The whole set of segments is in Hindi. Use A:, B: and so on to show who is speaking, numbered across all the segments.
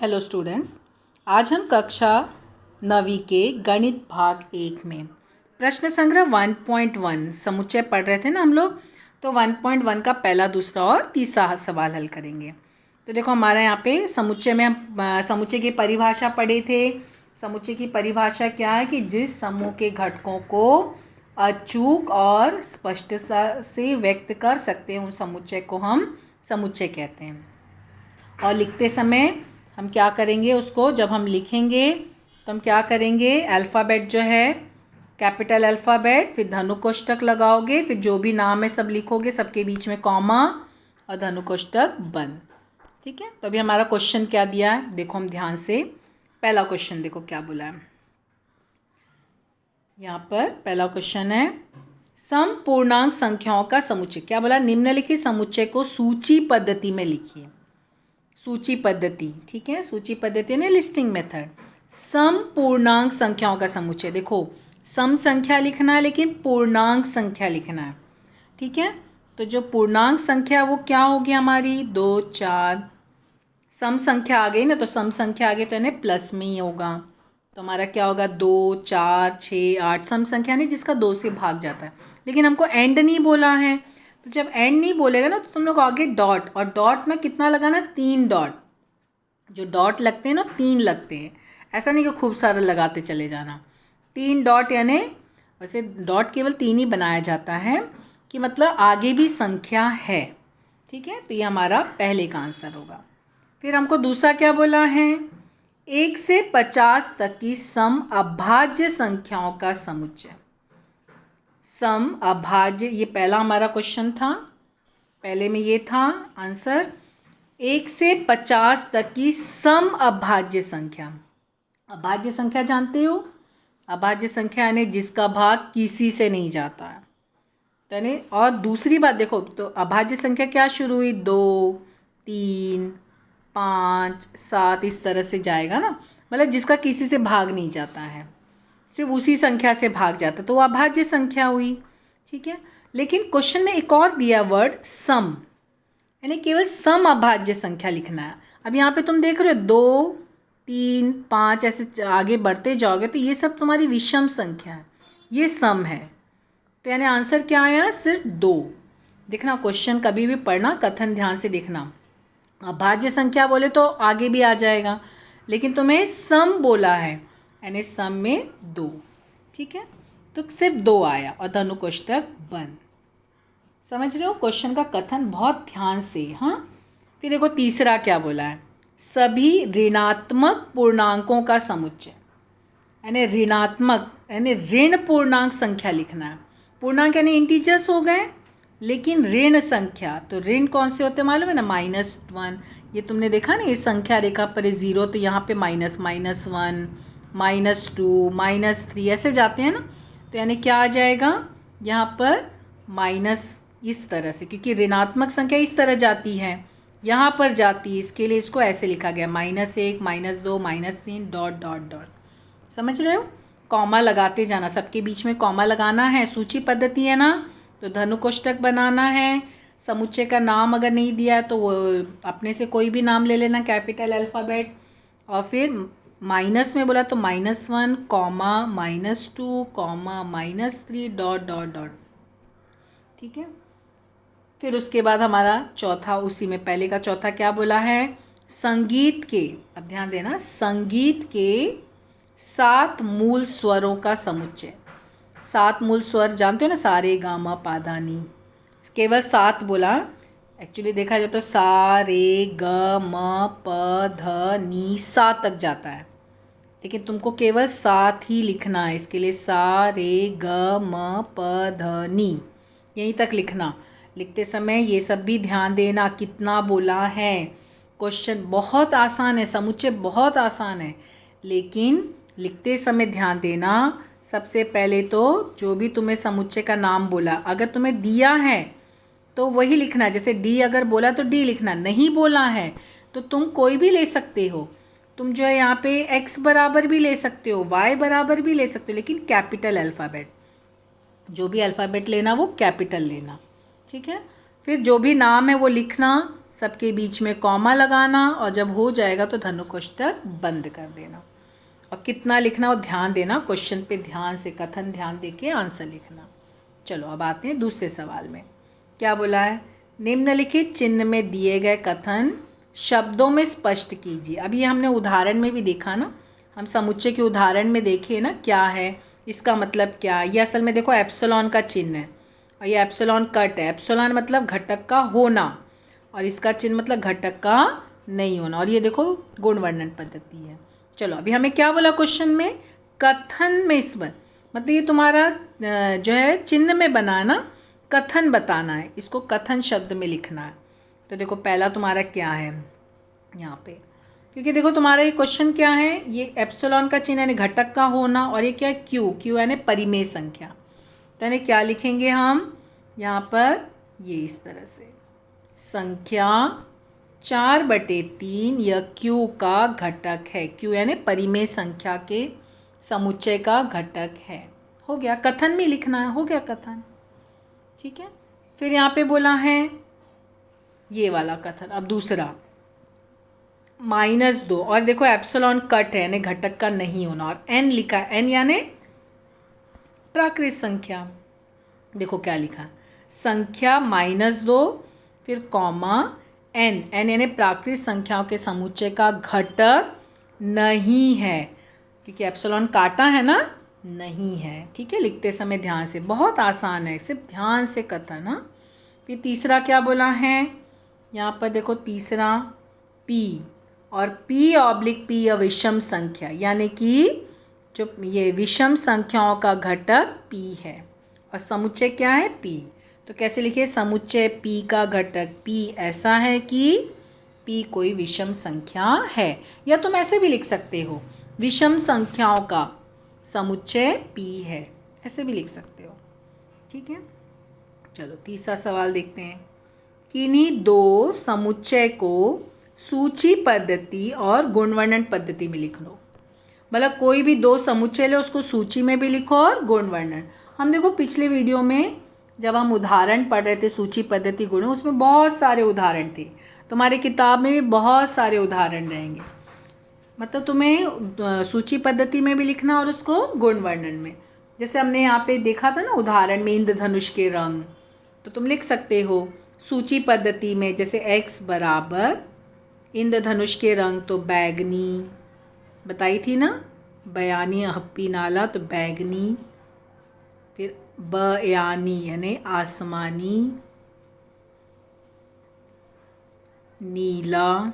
A: हेलो स्टूडेंट्स, आज हम कक्षा 9वीं के गणित भाग 1 में प्रश्न संग्रह 1.1 समुच्चय पढ़ रहे थे ना हम लोग। तो 1.1 का पहला, दूसरा और तीसरा सवाल हल करेंगे। तो देखो हमारा यहाँ पे समुच्चय में हम समुच्चय की परिभाषा पढ़े थे। समुच्चय की परिभाषा क्या है कि जिस समूह के घटकों को अचूक और स्पष्टता से व्यक्त कर सकते हैं उन समुच्चय को हम समुच्चय कहते हैं। और लिखते समय हम क्या करेंगे, उसको जब हम लिखेंगे तो हम क्या करेंगे, अल्फ़ाबेट जो है कैपिटल अल्फ़ाबेट, फिर धनु कोष्ठक लगाओगे, फिर जो भी नाम है सब लिखोगे, सबके बीच में कॉमा और धनु कोष्ठक बंद। ठीक है। तो अभी हमारा क्वेश्चन क्या दिया है, देखो हम ध्यान से। पहला क्वेश्चन देखो क्या बोला है यहाँ पर। पहला क्वेश्चन है सम पूर्णांक संख्याओं का समुच्चय। क्या बोला, निम्नलिखित समुच्चय को सूची पद्धति में लिखिए। सूची पद्धति, ठीक है, सूची पद्धति ने लिस्टिंग मेथड। सम पूर्णांक संख्याओं का समुच्चय। देखो सम संख्या लिखना है लेकिन पूर्णांक संख्या लिखना है। ठीक है। तो जो पूर्णांक संख्या वो क्या होगी हमारी, 2, 4। सम संख्या आ गई ना, तो सम संख्या आ गई तो इन्हें प्लस में ही होगा। तो हमारा क्या होगा, 2, 4, 6, 8। सम संख्या नहीं जिसका 2 से भाग जाता है। लेकिन हमको एंड नहीं बोला है, तो जब एंड नहीं बोलेगा ना तो तुम लोग आगे डॉट, और डॉट में कितना लगाना, 3 डॉट। जो डॉट लगते हैं ना 3 लगते हैं, ऐसा नहीं कि खूब सारा लगाते चले जाना। 3 डॉट, यानी वैसे डॉट केवल 3 ही बनाया जाता है कि मतलब आगे भी संख्या है। ठीक है। तो ये हमारा पहले का आंसर होगा। फिर हमको दूसरा क्या बोला है, 1 से 50 तक की सम अभाज्य संख्याओं का समुच्चय। सम अभाज्य, ये पहला हमारा क्वेश्चन था, पहले में ये था आंसर। 1 से 50 तक की सम अभाज्य संख्या। अभाज्य संख्या जानते हो, अभाज्य संख्या यानी जिसका भाग किसी से नहीं जाता है। तो यानी, और दूसरी बात देखो, तो अभाज्य संख्या क्या शुरू हुई, 2, 3, 5, 7 इस तरह से जाएगा ना, मतलब जिसका किसी से भाग नहीं जाता है, सिर्फ उसी संख्या से भाग जाता, तो वो अभाज्य संख्या हुई। ठीक है। लेकिन क्वेश्चन में एक और दिया वर्ड सम, यानी केवल सम अभाज्य संख्या लिखना है। अब यहाँ पे तुम देख रहे हो 2, 3, 5 ऐसे आगे बढ़ते जाओगे तो ये सब तुम्हारी विषम संख्या है, ये सम है। तो यानी आंसर क्या आया, सिर्फ 2। देखना क्वेश्चन कभी भी पढ़ना, कथन ध्यान से देखना। अभाज्य संख्या बोले तो आगे भी आ जाएगा, लेकिन तुम्हें सम बोला है यानी सम में 2। ठीक है। तो सिर्फ 2 आया और धनु कोष्ठक बंद। समझ रहे हो क्वेश्चन का कथन बहुत ध्यान से। हाँ। फिर देखो तीसरा क्या बोला है, सभी ऋणात्मक पूर्णांकों का समुच्चय। यानी ऋणात्मक यानी ऋण पूर्णांक संख्या लिखना है। पूर्णांक यानी इंटीजर्स हो गए, लेकिन ऋण संख्या, तो ऋण कौन से होते हैं मालूम है ना, -1। ये तुमने देखा ना, इस संख्या रेखा पर 0, तो यहाँ पे -1, -2, -3 ऐसे जाते हैं ना। तो यानी क्या आ जाएगा यहाँ पर, माइनस इस तरह से, क्योंकि ऋणात्मक संख्या इस तरह जाती है, यहाँ पर जाती है, इसके लिए इसको ऐसे लिखा गया, -1, -2, -3 डॉट डॉट डॉट। समझ रहे हो, कॉमा लगाते जाना, सबके बीच में कॉमा लगाना है। सूची पद्धति है ना, तो धनु कोष्ठक बनाना है। समुच्चय का नाम अगर नहीं दिया है तो वो अपने से कोई भी नाम ले लेना, कैपिटल अल्फ़ाबेट। और फिर माइनस में बोला तो -1, comma, -2, comma, -3 dot dot dot. ठीक है। फिर उसके बाद हमारा चौथा, उसी में पहले का चौथा क्या बोला है, संगीत के, अब ध्यान देना, संगीत के 7 मूल स्वरों का समुच्चय। 7 मूल स्वर जानते हो ना, सा रे गा मा पा धा नी, केवल 7 बोला। एक्चुअली देखा जाए तो सा रे ग म प ध नी 7 तक जाता है, लेकिन तुमको केवल 7 ही लिखना है। इसके लिए सा रे ग म प ध नी यहीं तक लिखना। लिखते समय ये सब भी ध्यान देना कितना बोला है। क्वेश्चन बहुत आसान है, समुच्चय बहुत आसान है, लेकिन लिखते समय ध्यान देना। सबसे पहले तो जो भी तुम्हें समुच्चय का नाम बोला, अगर तुम्हें दिया है तो वही लिखना। जैसे डी अगर बोला तो डी लिखना, नहीं बोला है तो तुम कोई भी ले सकते हो। तुम जो है यहाँ पे x बराबर भी ले सकते हो, y बराबर भी ले सकते हो, लेकिन कैपिटल अल्फ़ाबेट, जो भी अल्फ़ाबेट लेना वो कैपिटल लेना। ठीक है। फिर जो भी नाम है वो लिखना, सबके बीच में कॉमा लगाना और जब हो जाएगा तो धनु कोष्ठक बंद कर देना। और कितना लिखना और ध्यान देना, क्वेश्चन पे ध्यान से, कथन ध्यान दे के आंसर लिखना। चलो अब आते हैं दूसरे सवाल में। क्या बोला है? निम्नलिखित चिन्ह में दिए गए कथन शब्दों में स्पष्ट कीजिए। अभी ये हमने उदाहरण में भी देखा ना, हम समुच्चय के उदाहरण में देखे ना क्या है, इसका मतलब क्या है। ये असल में देखो एप्सिलॉन का चिन्ह है और ये एप्सिलॉन कट है। एप्सिलॉन मतलब घटक का होना और इसका चिन्ह मतलब घटक का नहीं होना। और ये देखो गुण वर्णन पद्धति है। चलो अभी हमें क्या बोला क्वेश्चन में? कथन में इस बार मतलब ये तुम्हारा जो है चिन्ह में बनाना, कथन बताना है, इसको कथन शब्द में लिखना है। तो देखो पहला तुम्हारा क्या है यहाँ पे, क्योंकि देखो तुम्हारा ये क्वेश्चन क्या है, ये एप्सिलॉन का चिन्ह यानी घटक का होना और ये क्या है क्यू, क्यू यानी परिमेय संख्या। तो यानी क्या लिखेंगे हम यहाँ पर, ये इस तरह से संख्या 4/3 यह क्यू का घटक है। क्यू यानी परिमेय संख्या के समुच्चय का घटक है। हो गया, कथन में लिखना है, हो गया कथन। ठीक है, फिर यहाँ पे बोला है ये वाला कथन। अब दूसरा -2 और देखो एप्सिलॉन कट है यानी घटक का नहीं होना और n लिखा है, n यानी प्राकृत संख्या। देखो क्या लिखा है, संख्या -2 फिर कॉमा n, n यानी प्राकृत संख्याओं के समुच्चय का घटक नहीं है, क्योंकि एप्सिलॉन काटा है ना, नहीं है। ठीक है, लिखते समय ध्यान से, बहुत आसान है, सिर्फ ध्यान से कथन। हाँ, फिर तीसरा क्या बोला है यहाँ पर, देखो तीसरा p और p/p या विषम संख्या, यानी कि जो ये विषम संख्याओं का घटक p है और समुच्चय क्या है p। तो कैसे लिखे, समुच्चय p का घटक p ऐसा है कि p कोई विषम संख्या है, या तुम ऐसे भी लिख सकते हो विषम संख्याओं का समुच्चय p है, ऐसे भी लिख सकते हो। ठीक है, चलो तीसरा सवाल देखते हैं। किन्हीं दो समुच्चय को सूची पद्धति और गुणवर्णन पद्धति में लिख लो। मतलब कोई भी दो समुच्चय लो, उसको सूची में भी लिखो और गुणवर्णन। हम देखो पिछले वीडियो में जब हम उदाहरण पढ़ रहे थे सूची पद्धति गुण, उसमें बहुत सारे उदाहरण थे। तुम्हारी किताब में भी बहुत सारे उदाहरण रहेंगे, मतलब तुम्हें सूची पद्धति में भी लिखना और उसको गुणवर्णन में। जैसे हमने यहाँ पे देखा था ना उदाहरण में इंद्रधनुष के रंग, तो तुम लिख सकते हो सूची पद्धति में, जैसे x बराबर इंद्रधनुष के रंग तो बैगनी बताई थी ना, बयानी हप्पी नाला तो बैगनी, फिर बयानी यानी आसमानी, नीला,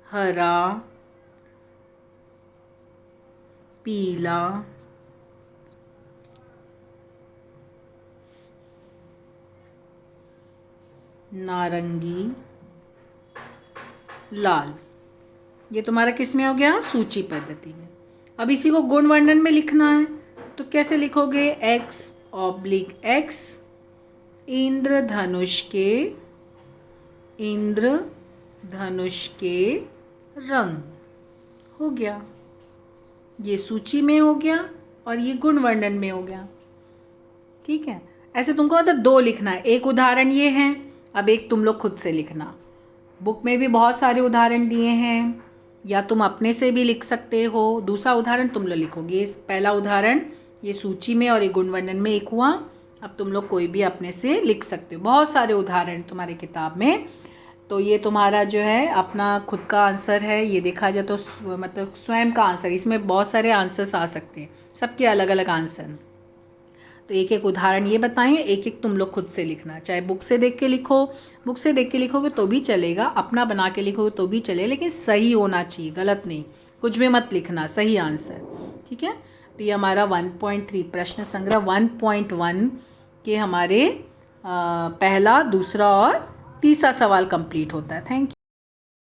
A: हरा, पीला, नारंगी, लाल। ये तुम्हारा किस में हो गया, सूची पद्धति में। अब इसी को गुण वर्णन में लिखना है, तो कैसे लिखोगे, x/x इंद्रधनुष के रंग। हो गया, ये सूची में हो गया और ये गुण वर्णन में हो गया। ठीक है, ऐसे तुमको मतलब दो लिखना है, एक उदाहरण ये है, अब एक तुम लोग खुद से लिखना। बुक में भी बहुत सारे उदाहरण दिए हैं, या तुम अपने से भी लिख सकते हो। दूसरा उदाहरण तुम लोग लिखोगे, पहला उदाहरण ये सूची में और ये गुणवर्णन में एक हुआ। अब तुम लोग कोई भी अपने से लिख सकते हो, बहुत सारे उदाहरण तुम्हारे किताब में। तो ये तुम्हारा जो है अपना खुद का आंसर है, ये देखा जाए तो मतलब स्वयं का आंसर। इसमें बहुत सारे आंसर्स आ सकते हैं, सबके अलग अलग आंसर। तो एक एक उदाहरण ये बताएं, एक एक तुम लोग खुद से लिखना, चाहे बुक से देख के लिखो, बुक से देख के लिखोगे तो भी चलेगा, अपना बना के लिखोगे तो भी चलेगा, लेकिन सही होना चाहिए, गलत नहीं, कुछ भी मत लिखना, सही आंसर। ठीक है, तो ये हमारा 1.3 प्रश्न संग्रह 1.1 के हमारे पहला, दूसरा और तीसरा सवाल कंप्लीट होता है। Thank you.